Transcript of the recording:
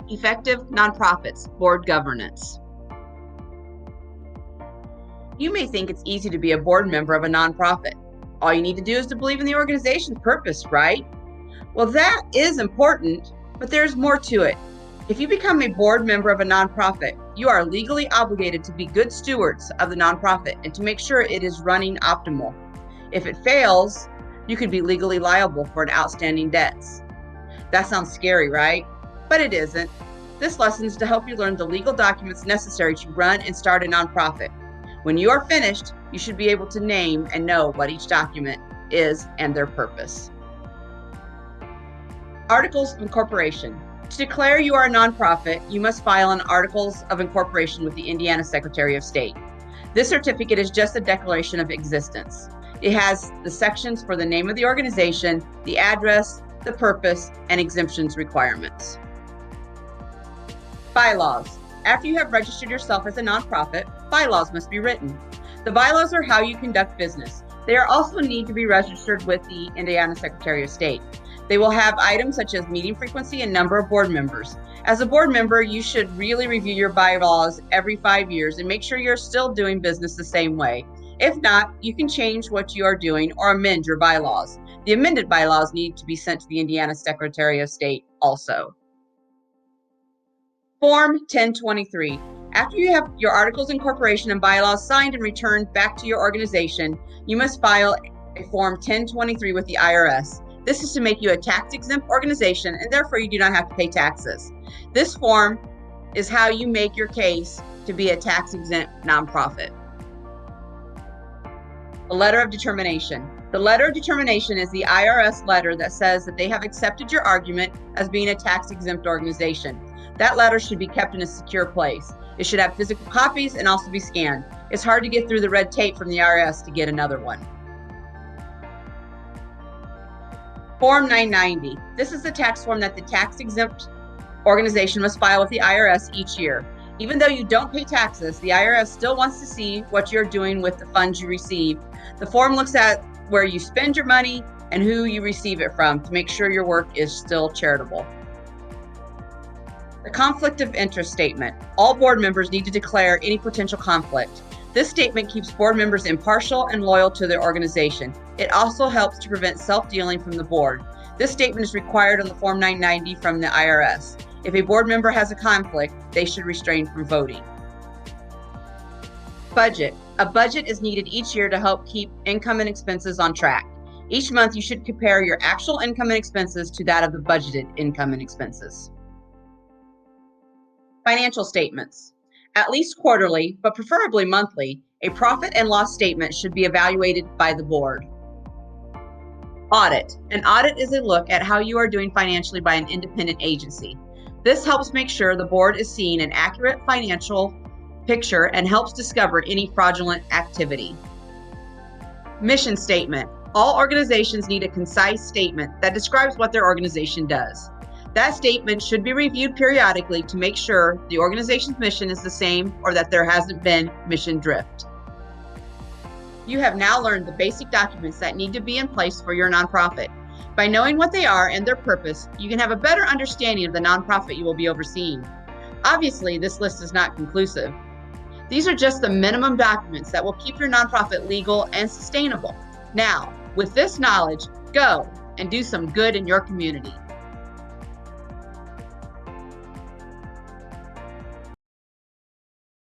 Effective nonprofits, board governance. You may think it's easy to be a board member of a nonprofit. All you need to do is to believe in the organization's purpose, right? Well, that is important, but there's more to it. If you become a board member of a nonprofit, you are legally obligated to be good stewards of the nonprofit and to make sure it is running optimal. If it fails, you could be legally liable for an outstanding debts. That sounds scary, right? But it isn't. This lesson is to help you learn the legal documents necessary to run and start a nonprofit. When you are finished, you should be able to name and know what each document is and their purpose. Articles of Incorporation. To declare you are a nonprofit, you must file an Articles of Incorporation with the Indiana Secretary of State. This certificate is just a declaration of existence. It has the sections for the name of the organization, the address, the purpose, and exemptions requirements. Bylaws. After you have registered yourself as a nonprofit, bylaws must be written. The bylaws are how you conduct business. They also need to be registered with the Indiana Secretary of State. They will have items such as meeting frequency and number of board members. As a board member, you should really review your bylaws every 5 years and make sure you're still doing business the same way. If not, you can change what you are doing or amend your bylaws. The amended bylaws need to be sent to the Indiana Secretary of State also. Form 1023. After you have your Articles of Incorporation and bylaws signed and returned back to your organization, you must file a Form 1023 with the IRS. This is to make you a tax-exempt organization, and therefore you do not have to pay taxes. This form is how you make your case to be a tax-exempt nonprofit. A letter of determination. The letter of determination is the IRS letter that says that they have accepted your argument as being a tax-exempt organization. That letter should be kept in a secure place. It should have physical copies and also be scanned. It's hard to get through the red tape from the IRS to get another one. Form 990. This is the tax form that the tax-exempt organization must file with the IRS each year. Even though you don't pay taxes, the IRS still wants to see what you're doing with the funds you receive. The form looks at where you spend your money and who you receive it from to make sure your work is still charitable. The conflict of interest statement. All board members need to declare any potential conflict. This statement keeps board members impartial and loyal to their organization. It also helps to prevent self-dealing from the board. This statement is required on the Form 990 from the IRS. If a board member has a conflict, they should refrain from voting. Budget. A budget is needed each year to help keep income and expenses on track. Each month, you should compare your actual income and expenses to that of the budgeted income and expenses. Financial statements. At least quarterly, but preferably monthly, a profit and loss statement should be evaluated by the board. Audit. An audit is a look at how you are doing financially by an independent agency. This helps make sure the board is seeing an accurate financial picture and helps discover any fraudulent activity. Mission statement. All organizations need a concise statement that describes what their organization does. That statement should be reviewed periodically to make sure the organization's mission is the same or that there hasn't been mission drift. You have now learned the basic documents that need to be in place for your nonprofit. By knowing what they are and their purpose, you can have a better understanding of the nonprofit you will be overseeing. Obviously, this list is not conclusive. These are just the minimum documents that will keep your nonprofit legal and sustainable. Now, with this knowledge, go and do some good in your community.